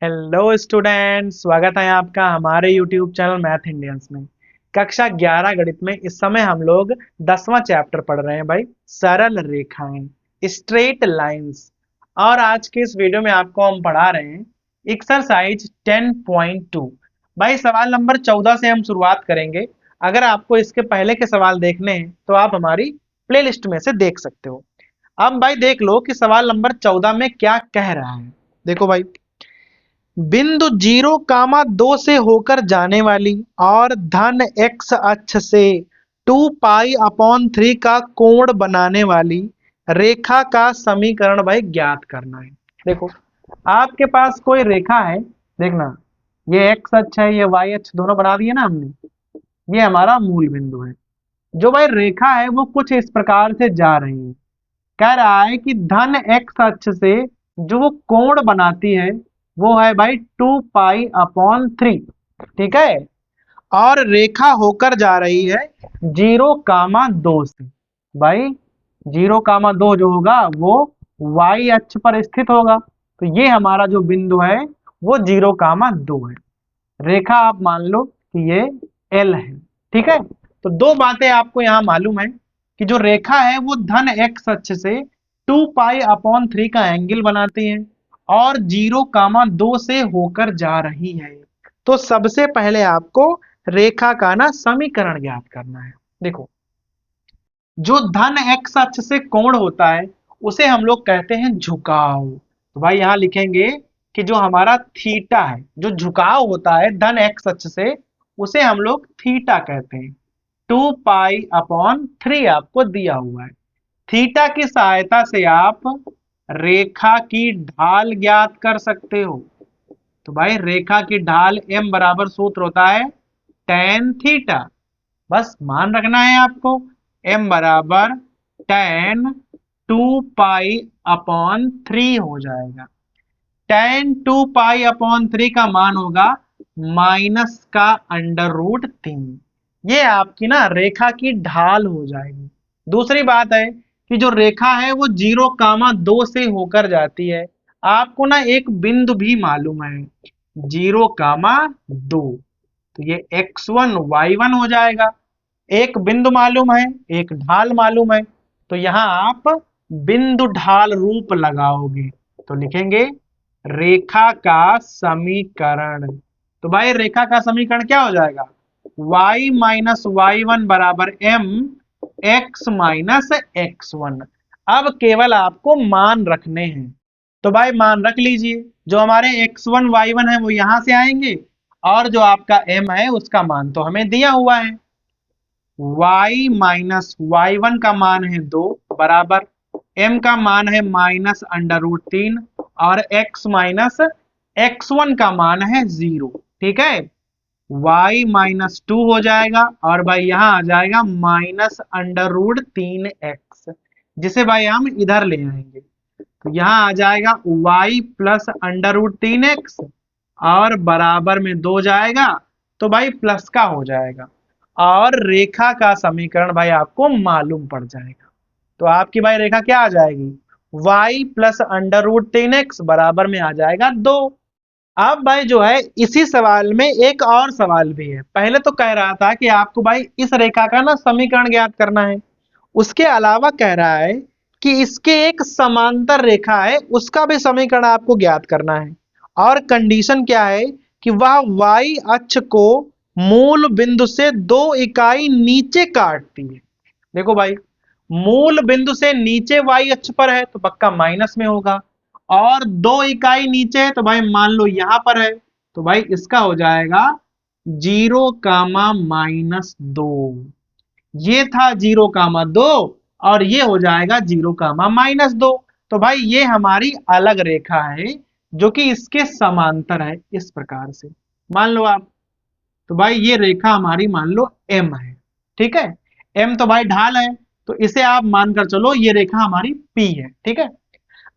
Hello student, स्वागत है आपका हमारे यूट्यूब चैनल मैथ इंडियंस में। कक्षा 11 गणित में इस समय हम लोग 10वां चैप्टर पढ़ रहे हैं भाई, सरल रेखाएं, स्ट्रेट लाइंस। और आज के इस वीडियो में आपको हम पढ़ा रहे हैं एक्सरसाइज 10.2। भाई सवाल नंबर 14 से हम शुरुआत करेंगे। अगर आपको इसके पहले के सवाल देखने हैं तो आप हमारी प्लेलिस्ट में से देख सकते हो। अब भाई देख लो कि सवाल नंबर 14 में क्या कह रहा है। देखो भाई, बिंदु 0, 2 से होकर जाने वाली और धन x अक्ष से 2 पाई/3 का कोण बनाने वाली रेखा का समीकरण भाई ज्ञात करना है। देखो, आपके पास कोई रेखा है, देखना, ये x अक्ष है, ये y अक्ष, दोनों बना दिए ना हमने। ये हमारा मूल बिंदु है। जो भाई रेखा है वो कुछ इस प्रकार से जा रही है। कह रहा है कि धन x अक्ष से जो वो कोण बनाती है वो है भाई 2 पाई/3। ठीक है। और रेखा होकर जा रही है 0, 2 से। भाई 0, 2 जो होगा वो y अक्ष पर स्थित होगा, तो ये हमारा जो बिंदु है वो 0, 2 है। रेखा आप मान लो कि ये L है। ठीक है। तो दो बातें आपको यहाँ मालूम है कि जो रेखा है वो धन x अक्ष से 2 पाई/3 का एंगल बनाती है और 0, 2 से होकर जा रही है। तो सबसे पहले आपको रेखा का ना समीकरण ज्ञात करना है। देखो, जो धन x अक्ष से कोण होता है उसे हम लोग कहते हैं झुकाव। तो भाई यहां लिखेंगे कि जो हमारा थीटा है, जो झुकाव होता है धन x अक्ष से, उसे हम लोग थीटा कहते हैं। 2 पाई/3 आपको दिया हुआ है। थीटा की सहायता से आप रेखा की ढाल ज्ञात कर सकते हो। तो भाई रेखा की ढाल m बराबर सूत्र होता है tan थीटा। बस मान रखना है आपको, m बराबर tan 2 पाई/3 हो जाएगा। tan 2 पाई/3 का मान होगा माइनस का √3। ये आपकी ना रेखा की ढाल हो जाएगी। दूसरी बात है कि जो रेखा है वो 0, 2 से होकर जाती है। आपको ना एक बिंदु भी मालूम है, 0, 2। तो ये x1 y1 हो जाएगा। एक बिंदु मालूम है, एक ढाल मालूम है, तो यहां आप बिंदु ढाल रूप लगाओगे तो लिखेंगे रेखा का समीकरण। तो भाई रेखा का समीकरण क्या हो जाएगा? y माइनस y1 बराबर m x माइनस x1। अब केवल आपको मान रखने हैं। तो भाई मान रख लीजिए, जो हमारे x1 y1 है वो यहां से आएंगे और जो आपका m है उसका मान तो हमें दिया हुआ है। y माइनस y1 का मान है 2 बराबर m का मान है -√3 और x माइनस x1 का मान है 0। ठीक है। y -2 हो जाएगा और भाई यहाँ आ जाएगा -√3x, जिसे भाई हम इधर ले आएंगे तो यहाँ आ जाएगा y प्लस √3x और बराबर में 2 जाएगा तो भाई प्लस का हो जाएगा और रेखा का समीकरण भाई आपको मालूम पड़ जाएगा। तो आपकी भाई रेखा क्या आ जाएगी? y प्लस √3x बराबर में आ जाएगा 2। अब भाई जो है इसी सवाल में एक और सवाल भी है। पहले तो कह रहा था कि आपको भाई इस रेखा का ना समीकरण ज्ञात करना है, उसके अलावा कह रहा है कि इसके एक समांतर रेखा है उसका भी समीकरण आपको ज्ञात करना है। और कंडीशन क्या है कि वह y अक्ष को मूल बिंदु से 2 इकाई नीचे काटती है। देखो भाई, मूल बिंदु से नीचे y अक्ष पर है तो पक्का माइनस में होगा, और 2 इकाई नीचे है तो भाई मान लो यहां पर है तो भाई इसका हो जाएगा 0, -2। ये था 0, 2 और ये हो जाएगा 0, -2। तो भाई ये हमारी अलग रेखा है जो कि इसके समांतर है इस प्रकार से। मान लो आप, तो भाई ये रेखा हमारी मान लो m है। ठीक है। m तो भाई ढाल है, तो इसे आप मानकर चलो ये रेखा हमारी p है। ठीक है।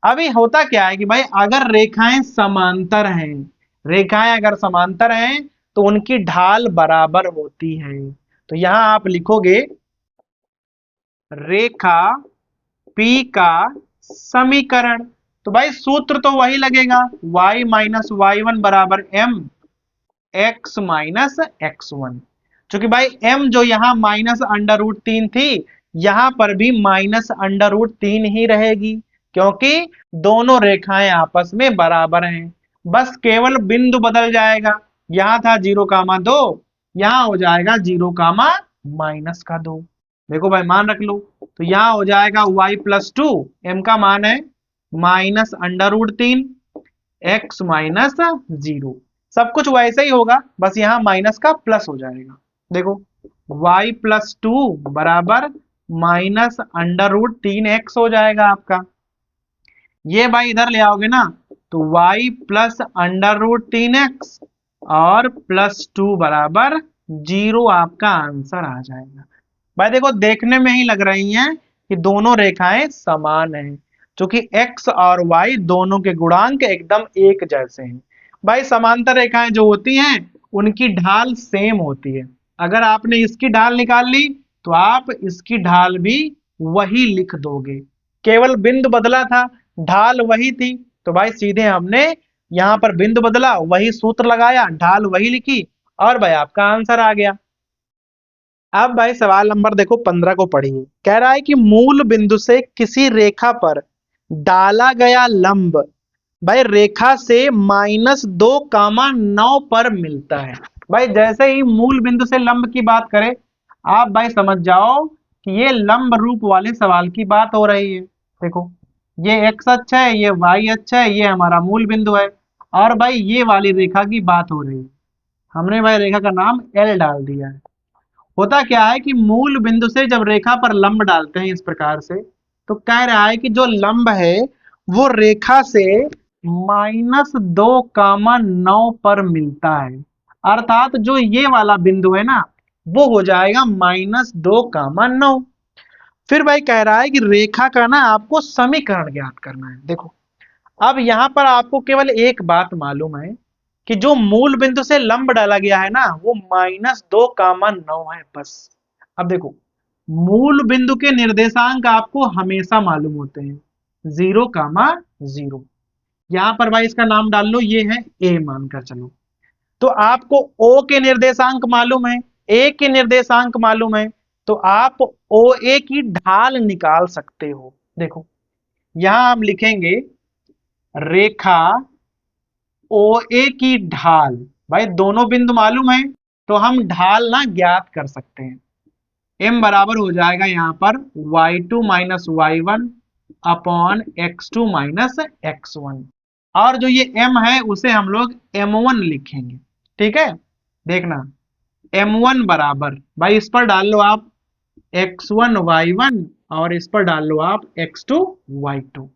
अभी होता क्या है कि भाई अगर रेखाएं समांतर हैं, रेखाएं अगर समांतर हैं तो उनकी ढाल बराबर होती है। तो यहां आप लिखोगे रेखा P का समीकरण। तो भाई सूत्र तो वही लगेगा, y माइनस वाई वन बराबर m x minus x one. चूंकि भाई m जो यहाँ माइनस अंडर रूट 3 थी, यहाँ पर भी माइनस अंडर रूट 3 ही रहेगी, क्योंकि दोनों रेखाएं आपस में बराबर हैं। बस केवल बिंदु बदल जाएगा, यहाँ था 0,2, यहाँ हो जाएगा 0,-2। देखो भाई मान रख लो, तो यहाँ हो जाएगा y प्लस 2, m का मान है minus under root 3, x minus 0। सब कुछ वैसे ही होगा, बस यहाँ माइनस का प्लस हो जाएगा। देखो y प्लस 2 बराबर माइनस अंडर रूट 3x हो जाएगा आपका। ये भाई इधर ले आओगे ना, तो y plus under root 3x और प्लस 2 बराबर 0 आपका आंसर आ जाएगा। भाई देखो देखने में ही लग रही हैं कि दोनों रेखाएं समान हैं, क्योंकि x और y दोनों के गुणांक एकदम एक जैसे हैं। भाई समांतर रेखाएं जो होती हैं उनकी ढाल सेम होती है। अगर आपने इसकी ढाल निकाल ली तो आप इसकी ढाल भी वही लिख दोगे, केवल बिंदु बदला था, ढाल वही थी। तो भाई सीधे हमने यहाँ पर बिंदु बदला, वही सूत्र लगाया, ढाल वही लिखी और भाई आपका आंसर आ गया। अब भाई सवाल नंबर देखो 15 को पढ़िए। कह रहा है कि मूल बिंदु से किसी रेखा पर डाला गया लंब भाई रेखा से -2,9 पर मिलता है। भाई जैसे ही मूल बिंदु से लंब की बात करें, आप भाई समझ जाओ कि ये लंब रूप वाले सवाल की बात हो रही है। देखो ये x अक्ष है, ये y अक्ष है, ये हमारा मूल बिंदु है, और भाई ये वाली रेखा की बात हो रही है। हमने भाई रेखा का नाम L डाल दिया है। होता क्या है कि मूल बिंदु से जब रेखा पर लंब डालते हैं इस प्रकार से, तो कह रहा है कि जो लंब है वो रेखा से -2,9 पर मिलता है, अर्थात जो ये वाला बिंदु है ना वो हो जाएगा -2,9। फिर भाई कह रहा है कि रेखा का ना आपको समीकरण ज्ञात करना है। देखो अब यहाँ पर आपको केवल एक बात मालूम है कि जो मूल बिंदु से लंब डाला गया है ना वो -2,9 है बस। अब देखो मूल बिंदु के निर्देशांक आपको हमेशा मालूम होते हैं, 0,0। यहाँ पर भाई इसका नाम डाल लो, ये है a मानकर चलो। तो आपको o के निर्देशांक मालूम है, a के निर्देशांक मालूम है, तो आप OA की ढाल निकाल सकते हो। देखो यहां हम लिखेंगे रेखा OA की ढाल, भाई दोनों बिंदु मालूम है तो हम ढाल ना ज्ञात कर सकते हैं। m बराबर हो जाएगा यहाँ पर y2 minus y one upon x2 minus x1, और जो ये m है उसे हम लोग m1 लिखेंगे। ठीक है, देखना m1 बराबर भाई इस पर डाल लो आप x1 y1 और इस पर डाल लो आप x2 y2,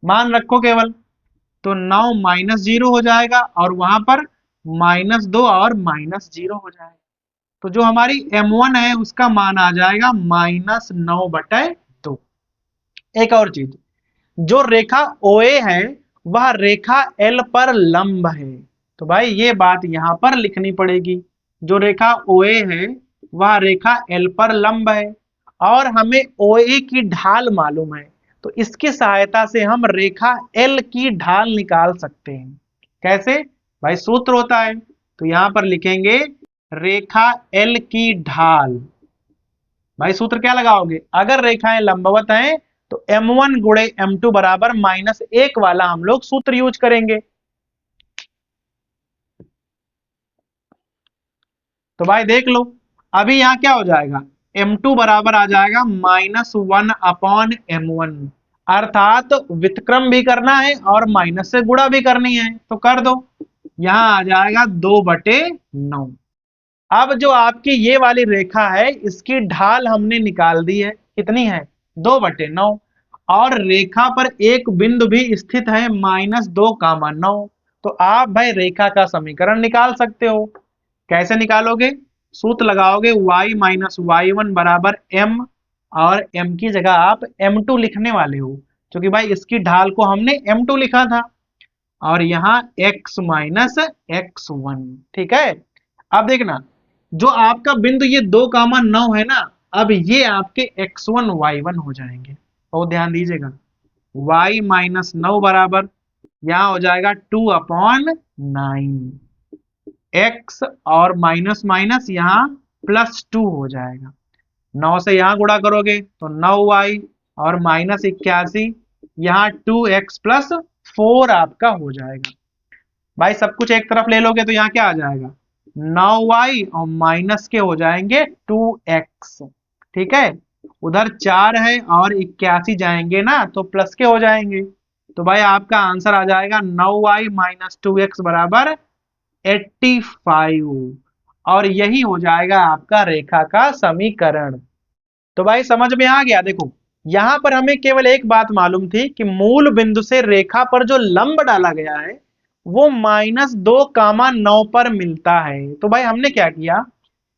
मान रखो केवल, तो 9 -0 हो जाएगा और वहां पर -2 और -0 हो जाएगा। तो जो हमारी m1 है उसका मान आ जाएगा -9/2। एक और चीज, जो रेखा OA है वह रेखा L पर लंब है, तो भाई ये बात यहां पर लिखनी पड़ेगी। जो रेखा OA है वह रेखा L पर लंब है और हमें OA की ढाल मालूम है, तो इसकी सहायता से हम रेखा L की ढाल निकाल सकते हैं। कैसे भाई, सूत्र होता है, तो यहां पर लिखेंगे रेखा L की ढाल। भाई सूत्र क्या लगाओगे, अगर रेखाएं लंबवत हैं तो m1 गुणे m2 बराबर -1 वाला हम लोग सूत्र यूज करेंगे। तो भाई देख लो अभी यहां क्या हो जाएगा, m2 बराबर आ जाएगा -1/m1, अर्थात व्युत्क्रम भी करना है और माइनस से गुणा भी करनी है, तो कर दो, यहां आ जाएगा 2/9। अब जो आपकी ये वाली रेखा है इसकी ढाल हमने निकाल दी है, कितनी है 2/9, और रेखा पर एक बिंदु भी स्थित है -2,9, तो आप भाई रेखा का समीकरण निकाल सकते हो। कैसे निकालोगे, सूत्र लगाओगे y माइनस वाई वन बराबर m, और m की जगह आप m2 लिखने वाले हो, क्योंकि भाई इसकी ढाल को हमने m2 लिखा था, और यहाँ x माइनस x1। ठीक है, अब देखना जो आपका बिंदु ये 2,9 है ना, अब ये आपके x1 y1 हो जाएंगे, बहुत ध्यान दीजिएगा। y माइनस 9 बराबर, यहाँ हो जाएगा 2/9। x और माइनस माइनस यहाँ +2 हो जाएगा। 9 से यहाँ गुणा करोगे तो 9y और माइनस 81, यहाँ 2x+4 आपका हो जाएगा। भाई सब कुछ एक तरफ ले लोगे तो यहाँ क्या आ जाएगा, 9y और माइनस के हो जाएंगे 2x। ठीक है, उधर 4 है और 81 जाएंगे ना तो प्लस के हो जाएंगे। तो भाई आपका आंसर आ जाएगा 9y माइनस 2x बराबर 85, और यही हो जाएगा आपका रेखा का समीकरण। तो भाई समझ में आ गया। देखो यहां पर हमें केवल एक बात मालूम थी कि मूल बिंदु से रेखा पर जो लंब डाला गया है वो -2,9 पर मिलता है। तो भाई हमने क्या किया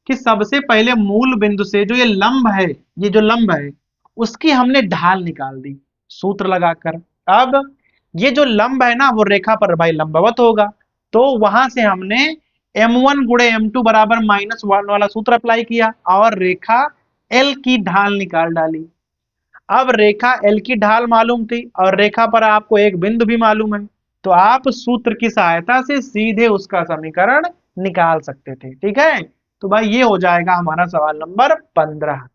कि सबसे पहले मूल बिंदु से जो ये लंब है, ये जो लंब है उसकी हमने ढाल निकाल दी सूत्र लगाकर। अब ये जो लंब है ना वो रेखा पर भाई लंबवत होगा, तो वहां से हमने m1 गुणे m2 बराबर -1 वाला सूत्र अप्लाई किया और रेखा L की ढाल निकाल डाली। अब रेखा L की ढाल मालूम थी और रेखा पर आपको एक बिंदु भी मालूम है, तो आप सूत्र की सहायता से सीधे उसका समीकरण निकाल सकते थे। ठीक है, तो भाई ये हो जाएगा हमारा सवाल नंबर 15।